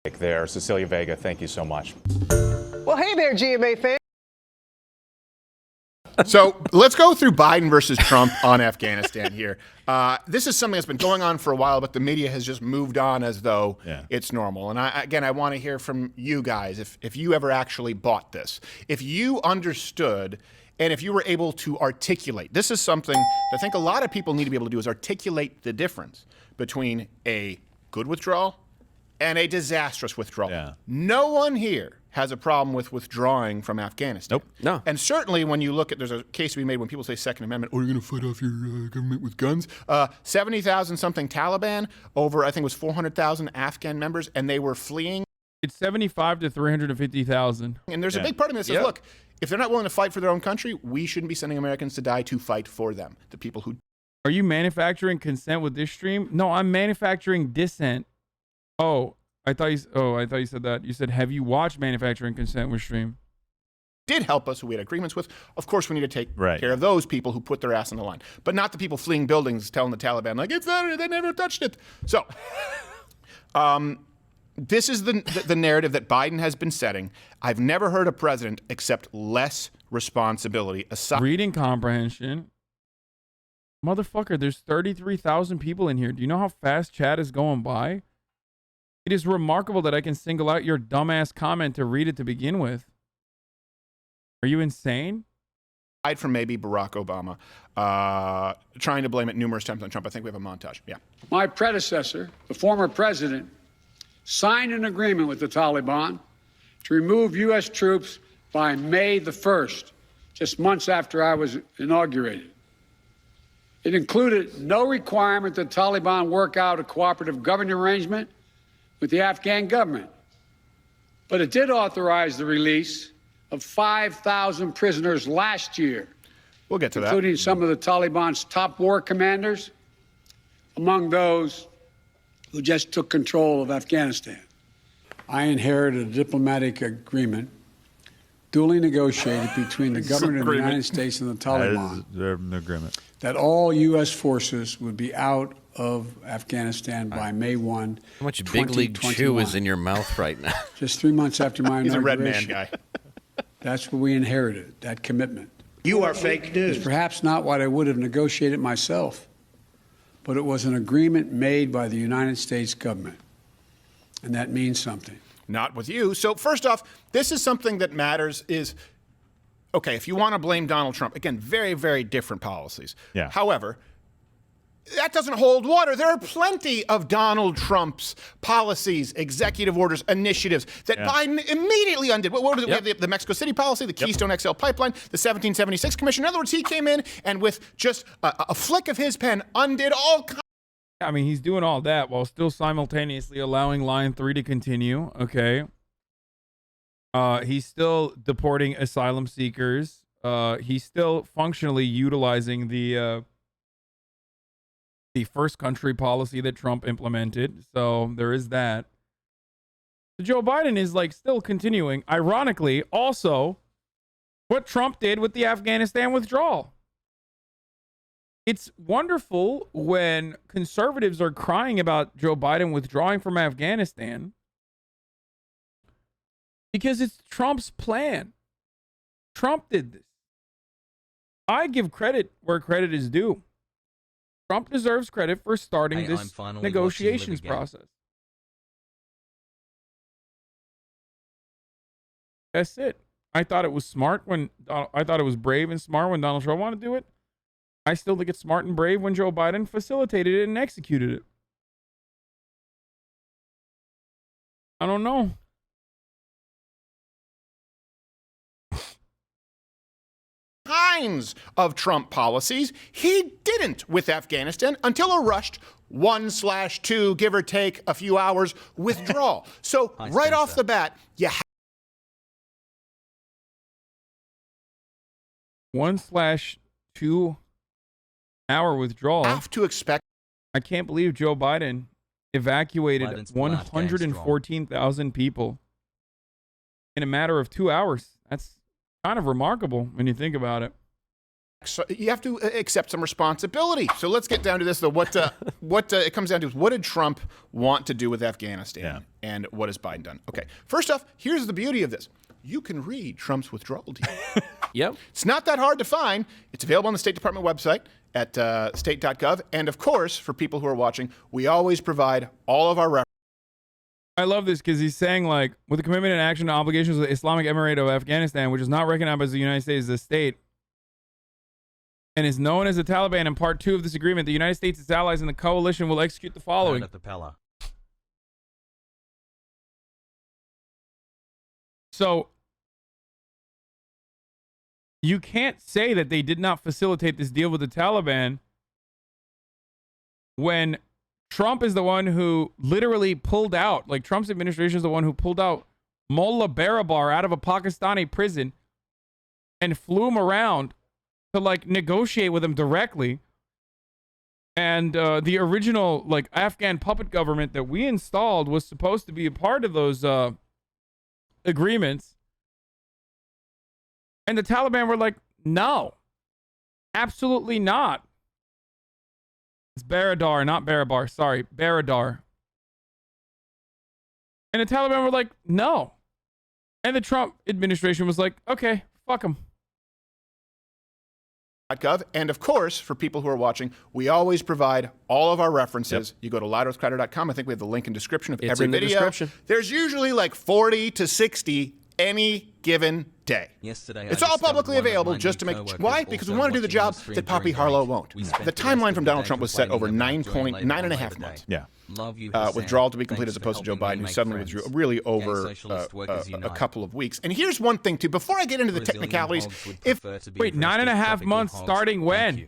there. Cecilia Vega, thank you so much. Well, hey there, GMA fans. So let's go through Biden versus Trump on Afghanistan here. This is something that's been going on for a while, but the media has just moved on as though it's normal. And I want to hear from you guys if you ever actually bought this, if you understood, and if you were able to articulate. This is something that I think a lot of people need to be able to do, is articulate the difference between a good withdrawal and a disastrous withdrawal. Yeah. No one here has a problem with withdrawing from Afghanistan. Nope. No. And certainly when you look at, there's a case to be made when people say Second Amendment, you're going to fight off your government with guns. 70,000 something Taliban over, I think it was 400,000 Afghan members, and they were fleeing. It's 75 to 350,000. And there's a big part of me that says, look, if they're not willing to fight for their own country, we shouldn't be sending Americans to die to fight for them. The people who... Are you manufacturing consent with this stream? No, I'm manufacturing dissent. Oh, I thought you said that. You said, have you watched Manufacturing Consent with stream? Did help us, who we had agreements with. Of course, we need to take care of those people who put their ass on the line, but not the people fleeing buildings telling the Taliban, like, it's not, they never touched it. So, this is the narrative that Biden has been setting. I've never heard a president accept less responsibility. Reading comprehension. Motherfucker, there's 33,000 people in here. Do you know how fast chat is going by? It is remarkable that I can single out your dumbass comment to read it to begin with. Are you insane? Aside from maybe Barack Obama, trying to blame it numerous times on Trump. I think we have a montage. Yeah. My predecessor, the former president, signed an agreement with the Taliban to remove U.S. troops by May the 1st, just months after I was inaugurated. It included no requirement that the Taliban work out a cooperative governing arrangement with the Afghan government. But it did authorize the release of 5,000 prisoners last year. We'll get to that. Including some of the Taliban's top war commanders, among those who just took control of Afghanistan. I inherited a diplomatic agreement duly negotiated between the government of the United States and the Taliban that all U.S. forces would be out of Afghanistan by May 1, How much Big League Chew is in your mouth right now? Just 3 months after my He's a inauguration. red man guy. That's what we inherited, that commitment. You are fake news. It's perhaps not what I would have negotiated myself, but it was an agreement made by the United States government, and that means something. Not with you. So first off, this is something that matters is, okay, if you want to blame Donald Trump, again, very, very different policies. Yeah. However, that doesn't hold water. There are plenty of Donald Trump's policies, executive orders, initiatives that Biden immediately undid. What was it? We had the Mexico City policy, the Keystone XL pipeline, the 1776 commission. In other words, he came in and with just a flick of his pen undid all kinds. I mean, he's doing all that while still simultaneously allowing Line 3 to continue. Okay. He's still deporting asylum seekers. He's still functionally utilizing the first country policy that Trump implemented. So there is that. Joe Biden is like still continuing, ironically, also what Trump did with the Afghanistan withdrawal. It's wonderful when conservatives are crying about Joe Biden withdrawing from Afghanistan because it's Trump's plan. Trump did this. I give credit where credit is due. Trump deserves credit for starting this negotiations process. That's it. I thought it was smart I thought it was brave and smart when Donald Trump wanted to do it. I still think it's smart and brave when Joe Biden facilitated it and executed it. I don't know. Kinds of Trump policies. He didn't with Afghanistan until a rushed 1/2, give or take a few hours withdrawal. So right off the bat, you have 1/2 hour withdrawal. have to expect. I can't believe Joe Biden evacuated 114,000 people in a matter of 2 hours. That's kind of remarkable when you think about it. So you have to accept some responsibility. So let's get down to this, though. What it comes down to is, what did Trump want to do with Afghanistan, and what has Biden done? Okay, first off, here's the beauty of this. You can read Trump's withdrawal deal. Yep. It's not that hard to find. It's available on the State Department website at state.gov. And of course, for people who are watching, we always provide all of our references. I love this because he's saying, like, with the commitment and action to obligations of the Islamic Emirate of Afghanistan, which is not recognized by the United States as a state, and is known as the Taliban in Part 2 of this agreement, the United States, its allies, and the coalition will execute the following. So, you can't say that they did not facilitate this deal with the Taliban when Trump is the one who literally pulled out, like Trump's administration is the one who pulled out Mullah Barabar out of a Pakistani prison and flew him around to like negotiate with him directly. And the original like Afghan puppet government that we installed was supposed to be a part of those agreements. And the Taliban were like, no, absolutely not. It's Baradar, not Barabar. Sorry, Baradar. And the Taliban were like, no. And the Trump administration was like, okay, fuck them. And of course, for people who are watching, we always provide all of our references. You go to louderwithcrowder.com. I think we have the link in description of every video. Description. There's usually like 40 to 60 any given day. Yesterday, it's all publicly available just to make... Why? Because we want to do the job that Poppy Harlow won't. The timeline from Donald Trump was set over 9.5 months. Yeah. Withdrawal to be complete as opposed to Joe Biden, who suddenly withdrew really over a couple of weeks. And here's one thing, too. Before I get into the technicalities, Wait, 9.5 months starting when?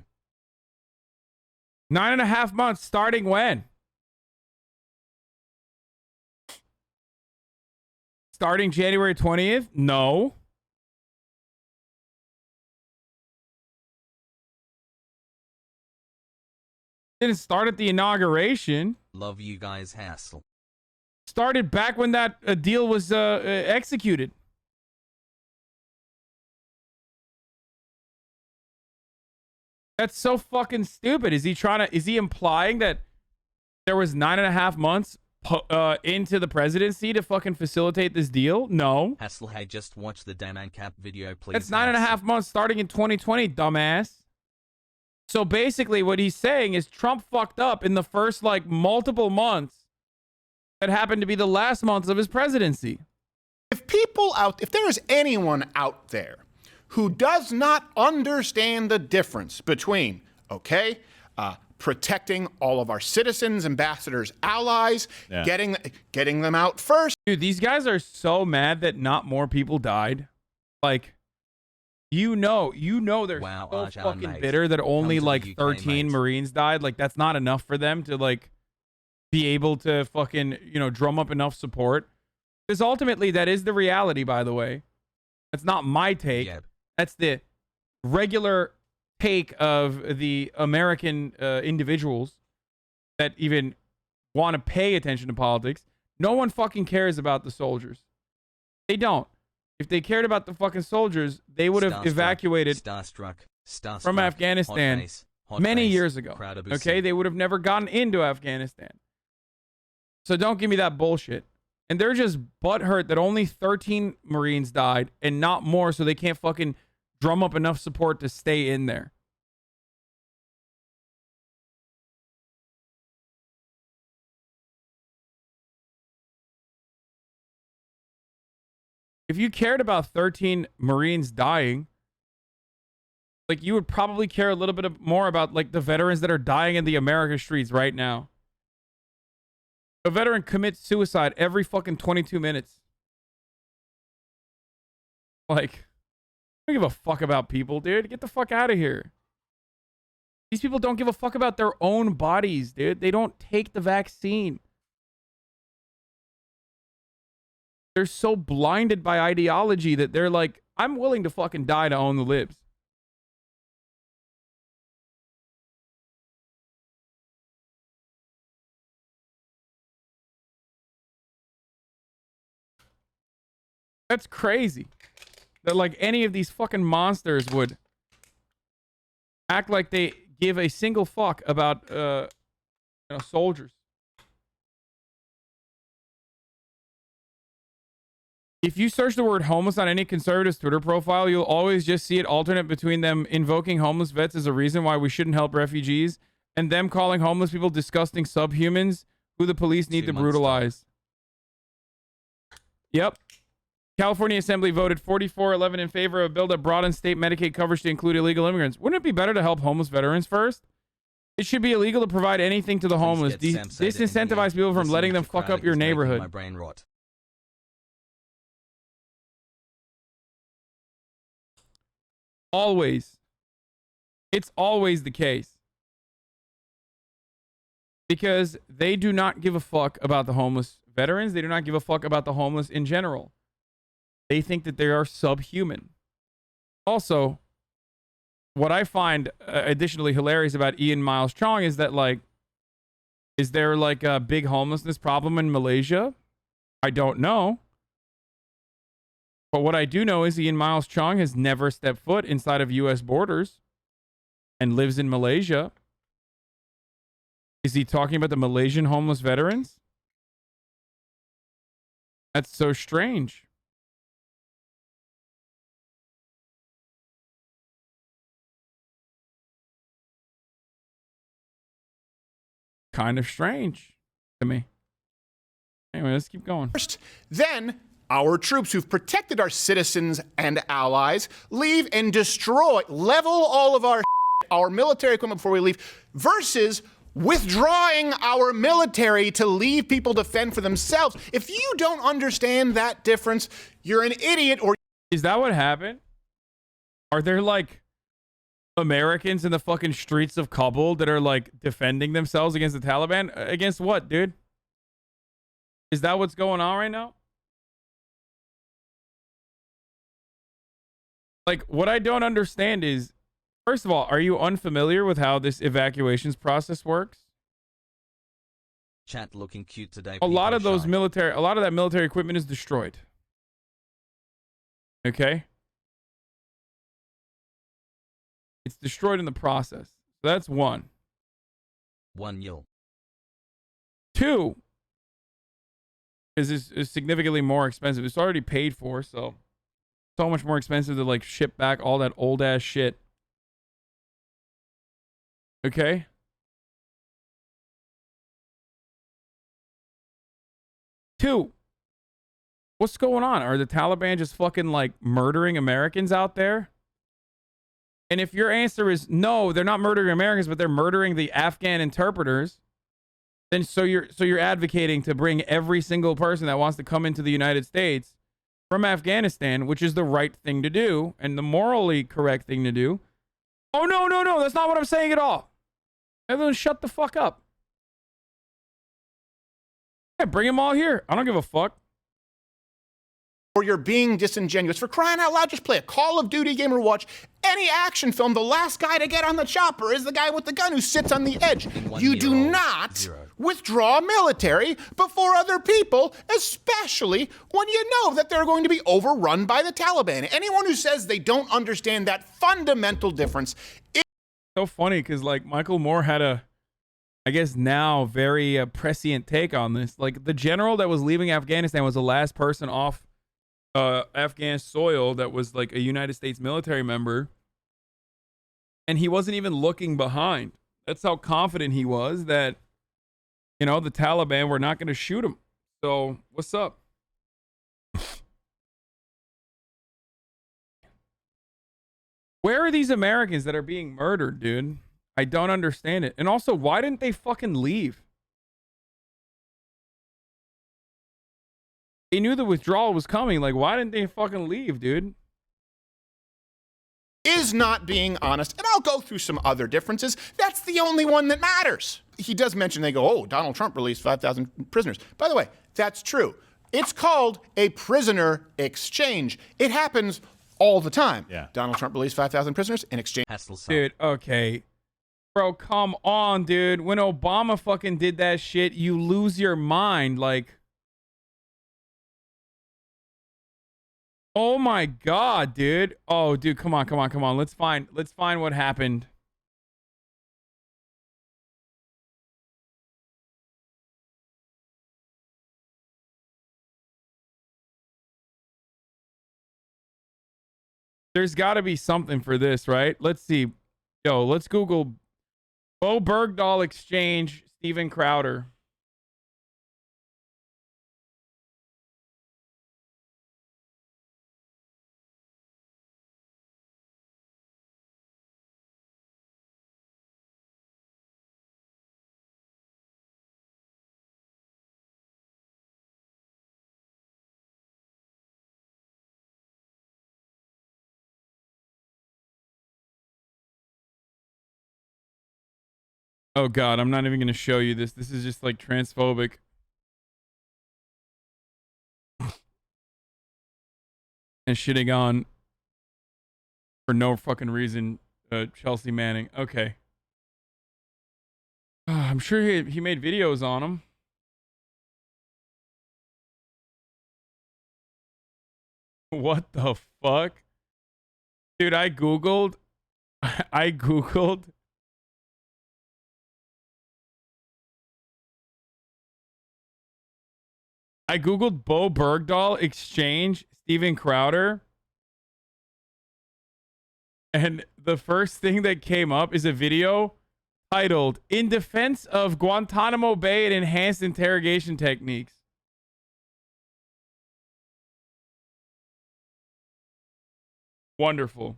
9.5 months starting when? Starting January 20th? No. Didn't start at the inauguration. Love you guys, hassle. Started back when that deal was executed. That's so fucking stupid. Is he implying that there was 9.5 months into the presidency to fucking facilitate this deal? No. Hassle, hey, just watch the Dan and Cap video, please. That's 9.5 months starting in 2020, dumbass. So basically what he's saying is Trump fucked up in the first like multiple months that happened to be the last months of his presidency. If there is anyone out there who does not understand the difference between, protecting all of our citizens, ambassadors, allies, getting them out first. Dude, these guys are so mad that not more people died. Like, you know they're so fucking bitter that only like 13 Marines died. Like, that's not enough for them to like be able to fucking, drum up enough support. Because ultimately that is the reality, by the way. That's not my take. Yep. That's the regular take of the American individuals that even want to pay attention to politics. No one fucking cares about the soldiers. They don't. If they cared about the fucking soldiers, they would have evacuated from Afghanistan many years ago. Okay? They would have never gotten into Afghanistan. So don't give me that bullshit. And they're just butthurt that only 13 Marines died and not more, so they can't fucking drum up enough support to stay in there. If you cared about 13 Marines dying, like, you would probably care a little bit more about like the veterans that are dying in the America streets right now. A veteran commits suicide every fucking 22 minutes. Like, I don't give a fuck about people, dude. Get the fuck out of here. These people don't give a fuck about their own bodies, dude. They don't take the vaccine. They're so blinded by ideology that they're like, I'm willing to fucking die to own the libs. That's crazy. That like any of these fucking monsters would act like they give a single fuck about soldiers. If you search the word homeless on any conservative's Twitter profile, you'll always just see it alternate between them invoking homeless vets as a reason why we shouldn't help refugees and them calling homeless people disgusting subhumans who the police need to brutalize. Yep. California Assembly voted 44-11 in favor of a bill that broadens state Medicaid coverage to include illegal immigrants. Wouldn't it be better to help homeless veterans first? It should be illegal to provide anything to the homeless. Disincentivize people from letting them fuck up your neighborhood. My brain rot. Always. It's always the case. Because they do not give a fuck about the homeless veterans. They do not give a fuck about the homeless in general. They think that they are subhuman. Also, what I find additionally hilarious about Ian Miles Chong is that, like, is there like a big homelessness problem in Malaysia? I don't know. But what I do know is Ian Miles Chong has never stepped foot inside of U.S. borders and lives in Malaysia. Is he talking about the Malaysian homeless veterans? That's so strange. Kind of strange to me. Anyway, let's keep going. First, then our troops who've protected our citizens and allies leave and destroy, level all of our military equipment before we leave, versus withdrawing our military to leave people to fend for themselves. If you don't understand that difference, you're an idiot. Or is that what happened? Are there like Americans in the fucking streets of Kabul that are like defending themselves against the Taliban? Against what, dude? Is that what's going on right now? Like, what I don't understand is, first of all, are you unfamiliar with how this evacuations process works? Chat looking cute today. A lot of that military equipment is destroyed. Okay? It's destroyed in the process. So that's one. 1 yil. 2 is significantly more expensive. It's already paid for, so much more expensive to like ship back all that old ass shit. Okay? Two, what's going on? Are the Taliban just fucking like murdering Americans out there? And if your answer is no, they're not murdering Americans, but they're murdering the Afghan interpreters, then so you're advocating to bring every single person that wants to come into the United States from Afghanistan, which is the right thing to do and the morally correct thing to do. Oh, no, that's not what I'm saying at all. Everyone shut the fuck up. Yeah, bring them all here. I don't give a fuck. Or you're being disingenuous. For crying out loud, just play a Call of Duty game or watch any action film. The last guy to get on the chopper is the guy with the gun who sits on the edge. You do not withdraw military before other people, especially when you know that they're going to be overrun by the Taliban. Anyone who says they don't understand that fundamental difference is so funny because like Michael Moore had a, I guess now very prescient take on this. Like the general that was leaving Afghanistan was the last person off Afghan soil that was like a United States military member, and he wasn't even looking behind. That's how confident he was that, you know, the Taliban were not going to shoot him. So what's up? Where are these Americans that are being murdered, dude? I don't understand it. And also, why didn't they fucking leave? They knew the withdrawal was coming. Like, why didn't they fucking leave, dude? is not being honest. And I'll go through some other differences. That's the only one that matters. He does mention, they go, oh, Donald Trump released 5,000 prisoners. By the way, that's true. It's called a prisoner exchange. It happens all the time. Yeah. Donald Trump released 5,000 prisoners in exchange. Dude, okay. Bro, come on, dude. When Obama fucking did that shit, you lose your mind. Like, oh my God, dude. Oh, dude, come on. Let's find what happened. There's got to be something for this, right? Let's see. Yo, let's Google Bo Bergdahl exchange Steven Crowder. Oh God, I'm not even going to show you this. This is just like transphobic. And shitting on, for no fucking reason, Chelsea Manning. Okay. I'm sure he made videos on him. What the fuck? Dude, I Googled Bo Bergdahl exchange Steven Crowder. And the first thing that came up is a video titled "In Defense of Guantanamo Bay and Enhanced Interrogation Techniques." Wonderful.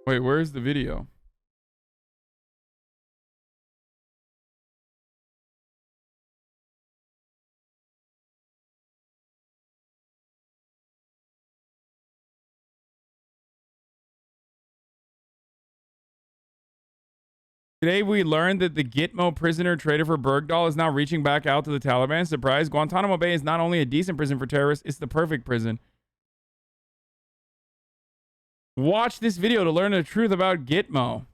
Wait, where's the video? Today, we learned that the Gitmo prisoner traded for Bergdahl is now reaching back out to the Taliban. Surprise, Guantanamo Bay is not only a decent prison for terrorists, it's the perfect prison. Watch this video to learn the truth about Gitmo.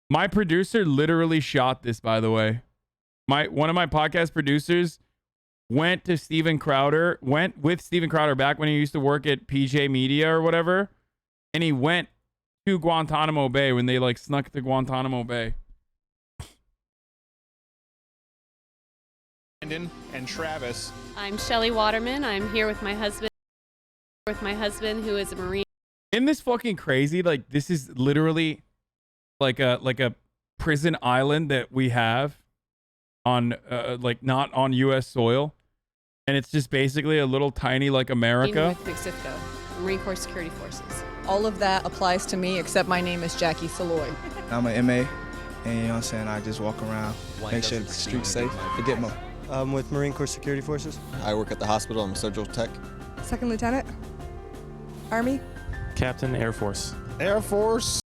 My producer literally shot this, by the way. One of my podcast producers went with Steven Crowder back when he used to work at PJ Media or whatever, and he went to Guantanamo Bay when they like snuck to Guantanamo Bay. Brandon and Travis. I'm Shelly Waterman. I'm here with my husband, who is a Marine. Isn't this fucking crazy? Like, this is literally like a prison island that we have on like not on U.S. soil. And it's just basically a little tiny like America. With McSIFCO, Marine Corps Security Forces. All of that applies to me, except my name is Jackie Saloy. I'm an MA, and you know what I'm saying, I just walk around, make sure the street's safe. Forget more. I'm with Marine Corps Security Forces. I work at the hospital. I'm a surgical tech. Second Lieutenant, Army. Captain, Air Force. Air Force.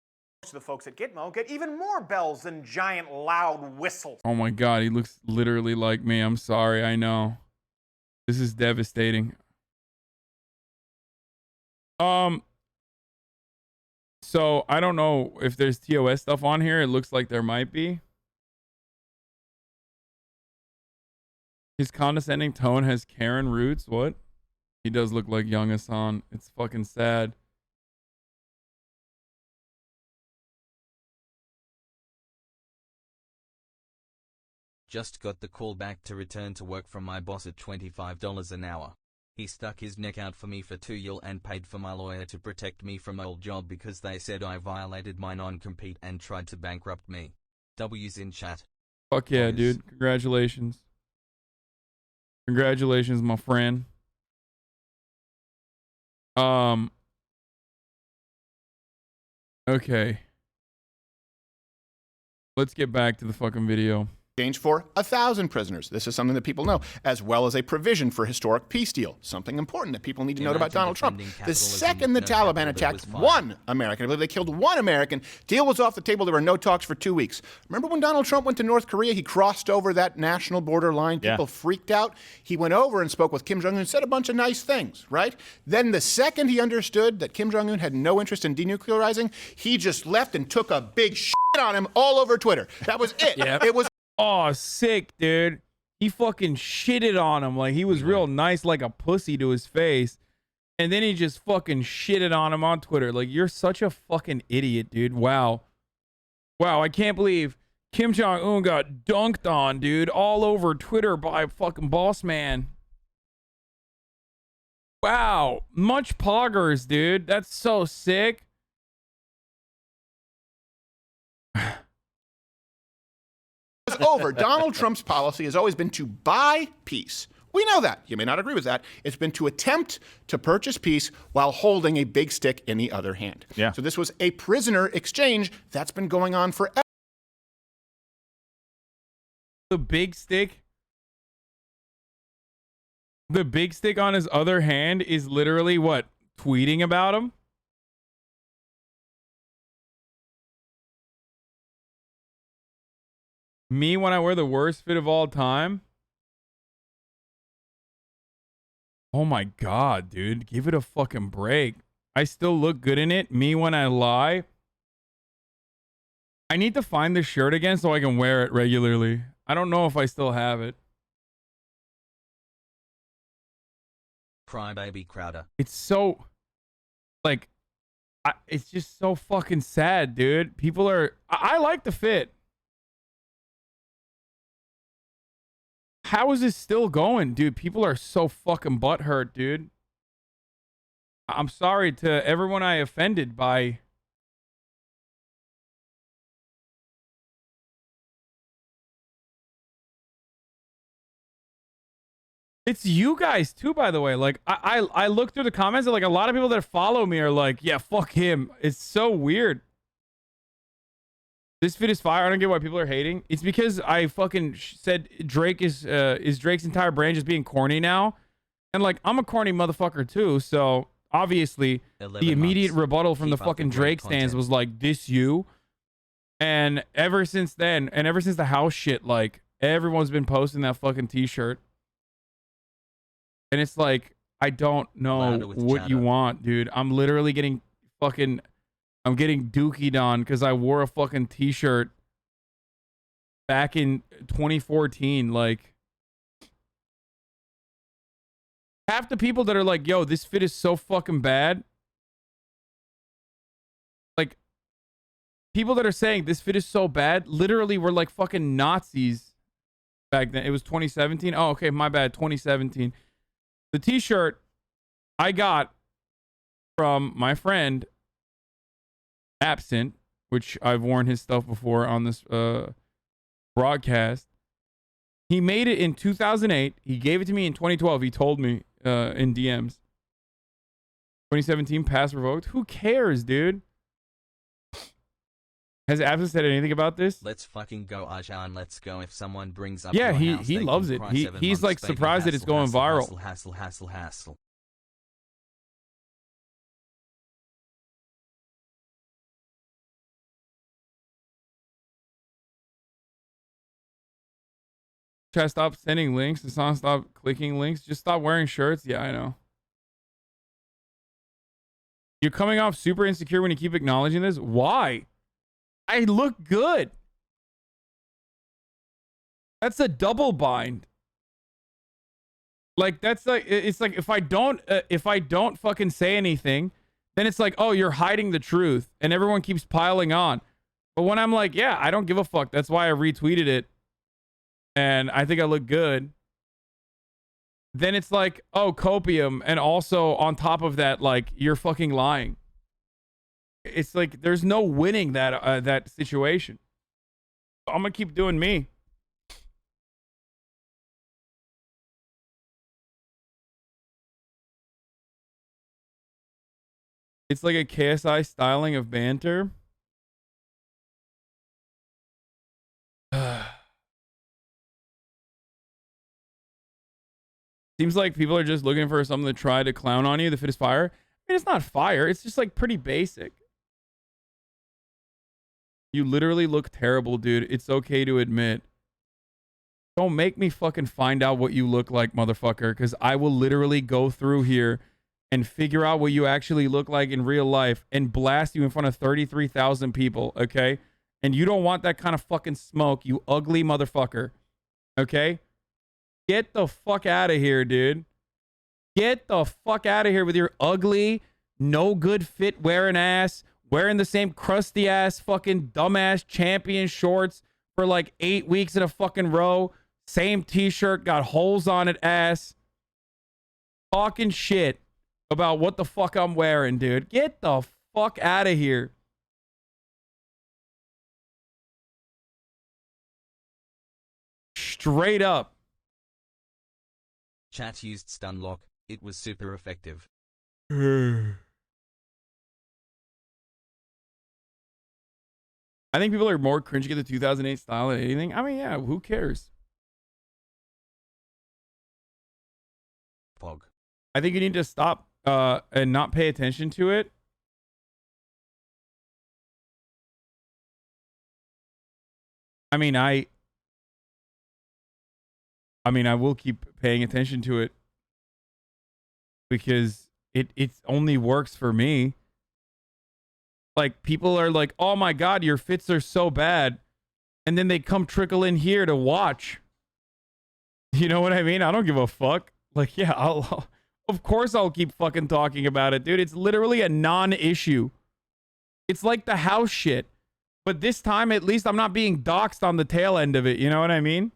The folks at Gitmo get even more bells than giant loud whistles. Oh my God, he looks literally like me. I'm sorry, I know. This is devastating. So I don't know if there's TOS stuff on here. It looks like there might be. His condescending tone has Karen roots. What? He does look like young Hasan. It's fucking sad. Just got the call back to return to work from my boss at $25 an hour. He stuck his neck out for me for 2 years and paid for my lawyer to protect me from my old job because they said I violated my non-compete and tried to bankrupt me. W's in chat. Fuck yeah, dude. Congratulations. Congratulations, my friend. Okay. Let's get back to the fucking video. Exchange for 1,000 prisoners. This is something that people know, as well as a provision for historic peace deal. Something important that people need to know about Donald Trump. The second the Taliban attacked one American, I believe they killed one American, deal was off the table. There were no talks for 2 weeks. Remember when Donald Trump went to North Korea? He crossed over that national border line. People freaked out. He went over and spoke with Kim Jong-un and said a bunch of nice things, right? Then the second he understood that Kim Jong-un had no interest in denuclearizing, he just left and took a big shit on him all over Twitter. That was it. It was. Oh, sick, dude. He fucking shitted on him. Like, he was real nice, like a pussy to his face. And then he just fucking shitted on him on Twitter. Like, you're such a fucking idiot, dude. Wow. Wow, I can't believe Kim Jong-un got dunked on, dude, all over Twitter by fucking boss man. Wow. Much poggers, dude. That's so sick. It's over. Donald Trump's policy has always been to buy peace. We know that. You may not agree with that. It's been to attempt to purchase peace while holding a big stick in the other hand. Yeah. So this was a prisoner exchange that's been going on forever. The big stick. The big stick on his other hand is literally what? Tweeting about him? Me when I wear the worst fit of all time? Oh my God, dude. Give it a fucking break. I still look good in it. Me when I lie. I need to find this shirt again so I can wear it regularly. I don't know if I still have it. Crybaby Crowder. It's so, like, it's just so fucking sad, dude. People are, I like the fit. How is this still going, dude? People are so fucking butthurt, dude. I'm sorry to everyone I offended by. It's you guys too, by the way. Like, I look through the comments and like a lot of people that follow me are like, yeah, fuck him. It's so weird. This fit is fire. I don't get why people are hating. It's because I fucking said Drake is Drake's entire brand just being corny now. And like, I'm a corny motherfucker too. So obviously the immediate rebuttal from the fucking Drake stands was like, this you. And ever since then, and ever since the house shit, like everyone's been posting that fucking t-shirt. And it's like, I don't know what you want, dude. I'm literally getting fucking, I'm getting dookied on because I wore a fucking t-shirt back in 2014. Like, half the people that are like, yo, this fit is so fucking bad. Like, people that are saying this fit is so bad literally were like fucking Nazis back then. It was 2017. Oh, okay, my bad. 2017. The t-shirt I got from my friend Absent, which I've worn his stuff before on this broadcast. He made it in 2008. He gave it to me in 2012. He told me in DMs. 2017 pass revoked. Who cares, dude? Has Absent said anything about this? Let's fucking go, Ajahn. Let's go. If someone brings up yeah, your house, he loves it. He's like surprised that it's going viral. Hassle. Should I stop sending links? Does someone stop clicking links? Just stop wearing shirts? Yeah, I know. You're coming off super insecure when you keep acknowledging this. Why? I look good. That's a double bind. Like, that's like, it's like if I don't fucking say anything, then it's like, oh, you're hiding the truth and everyone keeps piling on. But when I'm like, yeah, I don't give a fuck. That's why I retweeted it. And I think I look good. Then it's like, oh, copium. And also on top of that, like, you're fucking lying. It's like, there's no winning that, that situation. I'm going to keep doing me. It's like a KSI styling of banter. Seems like people are just looking for something to try to clown on you. The fit is fire. I mean, it's not fire. It's just like pretty basic. You literally look terrible, dude. It's okay to admit. Don't make me fucking find out what you look like, motherfucker, because I will literally go through here and figure out what you actually look like in real life and blast you in front of 33,000 people, okay? And you don't want that kind of fucking smoke, you ugly motherfucker, okay? Get the fuck out of here, dude. Get the fuck out of here with your ugly, no good fit wearing ass, wearing the same crusty ass fucking dumbass champion shorts for like 8 weeks in a fucking row. Same t-shirt, got holes on it, ass. Talking shit about what the fuck I'm wearing, dude. Get the fuck out of here. Straight up. Chat used stun lock. It was super effective. I think people are more cringy at the 2008 style than anything. I mean, yeah, who cares? Pog. I think you need to stop and not pay attention to it. I mean, I will keep paying attention to it because it only works for me. Like, people are like, oh my God, your fits are so bad. And then they come trickle in here to watch. You know what I mean? I don't give a fuck. Like, yeah, of course I'll keep fucking talking about it, dude. It's literally a non-issue. It's like the house shit. But this time, at least I'm not being doxxed on the tail end of it. You know what I mean?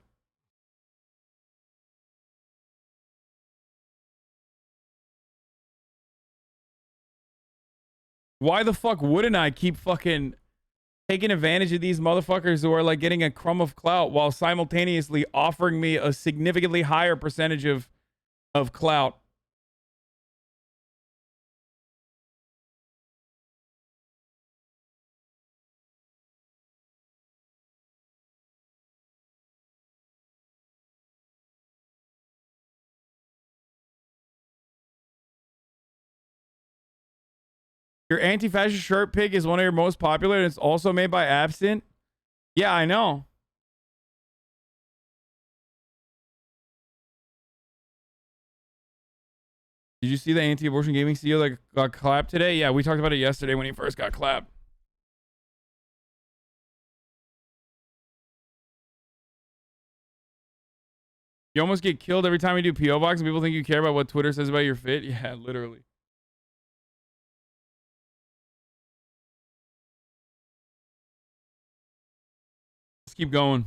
Why the fuck wouldn't I keep fucking taking advantage of these motherfuckers who are like getting a crumb of clout while simultaneously offering me a significantly higher percentage of clout? Your anti-fascist shirt pick is one of your most popular, and it's also made by Absent. Yeah, I know. Did you see the anti-abortion gaming CEO that got clapped today? Yeah, we talked about it yesterday when he first got clapped. You almost get killed every time you do P.O. Box and people think you care about what Twitter says about your fit. Yeah, literally. Let's keep going.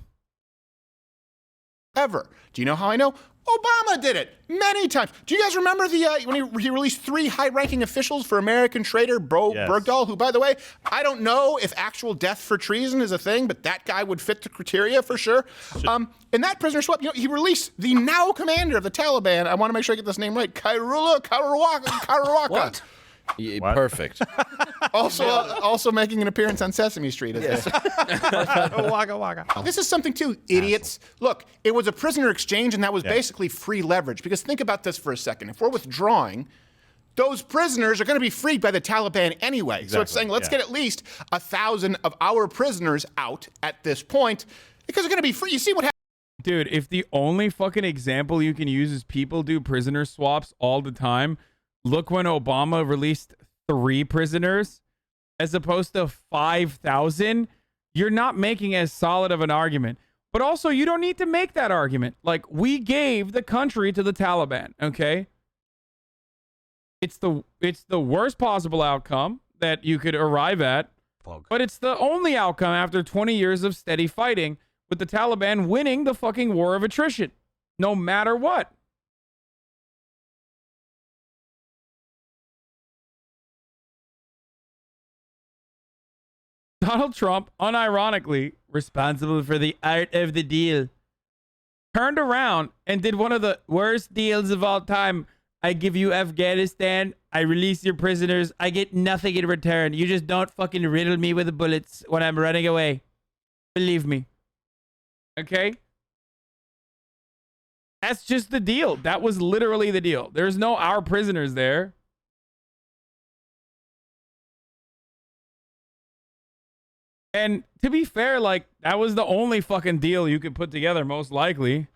Ever. Do you know how I know? Obama did it many times. Do you guys remember the when he released 3 high-ranking officials for American traitor Bergdahl, who, by the way, I don't know if actual death for treason is a thing, but that guy would fit the criteria for sure. In that prisoner swap, he released the now commander of the Taliban. I want to make sure I get this name right. Karawaka. What? Yeah, perfect. Also making an appearance on Sesame Street. Yes. Waka waka. This is something too, idiots. Look, it was a prisoner exchange, and that was basically free leverage. Because think about this for a second. If we're withdrawing, those prisoners are going to be freed by the Taliban anyway. Exactly. So it's saying, let's get at least 1,000 of our prisoners out at this point, because they're going to be free. You see what happens? Dude, if the only fucking example you can use is people do prisoner swaps all the time, look when Obama released 3 prisoners as opposed to 5,000. You're not making as solid of an argument. But also, you don't need to make that argument. Like, we gave the country to the Taliban, okay? It's the worst possible outcome that you could arrive at. But it's the only outcome after 20 years of steady fighting, with the Taliban winning the fucking war of attrition, no matter what. Donald Trump, unironically responsible for the art of the deal, turned around and did one of the worst deals of all time. I give you Afghanistan, I release your prisoners, I get nothing in return. You just don't fucking riddle me with bullets when I'm running away. Believe me. Okay? That's just the deal. That was literally the deal. There's no our prisoners there. And to be fair, like, that was the only fucking deal you could put together, most likely,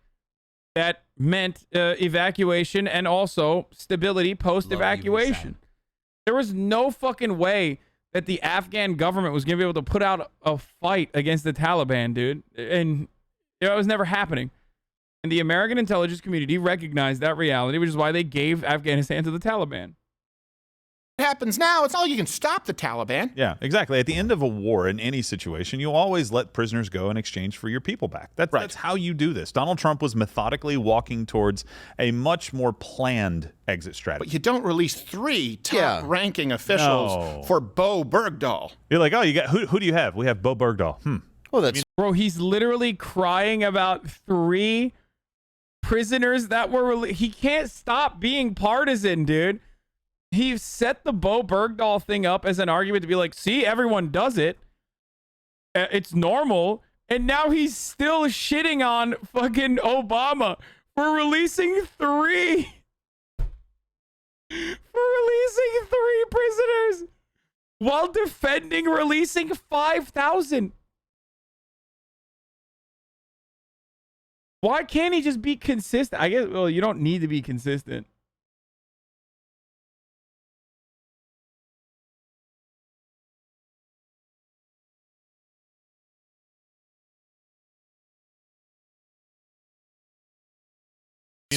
that meant evacuation and also stability post-evacuation. There was no fucking way that the Afghan government was going to be able to put out a fight against the Taliban, dude. And it was never happening. And the American intelligence community recognized that reality, which is why they gave Afghanistan to the Taliban. happens now, it's not like you can stop the Taliban. Yeah, exactly. At the end of a war, in any situation, you always let prisoners go in exchange for your people back. That's how you do this. Donald Trump was methodically walking towards a much more planned exit strategy. But you don't release 3 top-ranking officials for Bo Bergdahl. You're like, oh, you got who do you have? We have Bo Bergdahl. Well, that's Bro, he's literally crying about 3 prisoners that were he can't stop being partisan, dude. He set the Bo Bergdahl thing up as an argument to be like, see, everyone does it. It's normal. And now he's still shitting on fucking Obama for releasing 3. For releasing 3 prisoners while defending releasing 5,000. Why can't he just be consistent? I guess, well, you don't need to be consistent.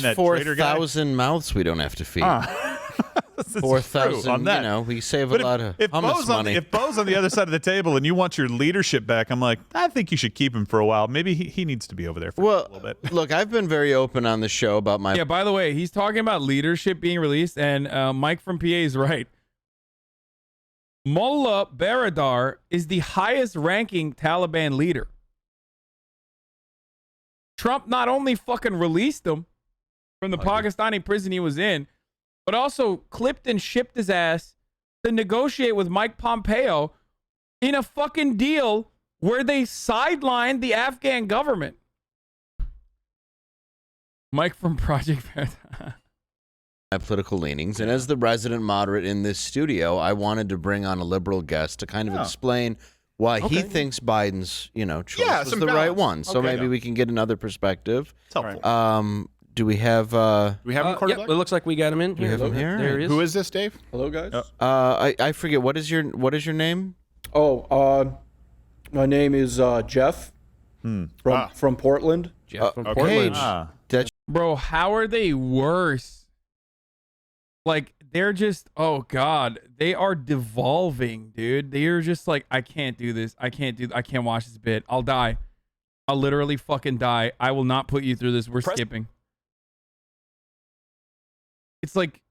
That 4,000 mouths we don't have to feed. 4,000, you know, we save a lot of hummus money. If Bo's on the other side of the table and you want your leadership back, I'm like, I think you should keep him for a while. Maybe he needs to be over there for a little bit. Look, I've been very open on the show about my... Yeah, by the way, he's talking about leadership being released, and Mike from PA is right. Mullah Baradar is the highest-ranking Taliban leader. Trump not only fucking released him from the Pakistani prison he was in, but also clipped and shipped his ass to negotiate with Mike Pompeo in a fucking deal where they sidelined the Afghan government. Mike from Project Veritas. My political leanings, and as the resident moderate in this studio, I wanted to bring on a liberal guest to kind of explain why he thinks Biden's, choice was the right one. So maybe we can get another perspective. It's helpful. Do we have him quarterback? Yep, it looks like we got him in. We have him here. There he is. Who is this, Dave? Hello, guys. I forget what is your name? Oh, my name is Jeff from Portland. Jeff from Portland. Bro, how are they worse? Like, they're just, oh God, they are devolving, dude. They're just like, I can't do this. I can't watch this bit. I'll die. I'll literally fucking die. I will not put you through this. We're skipping. It's like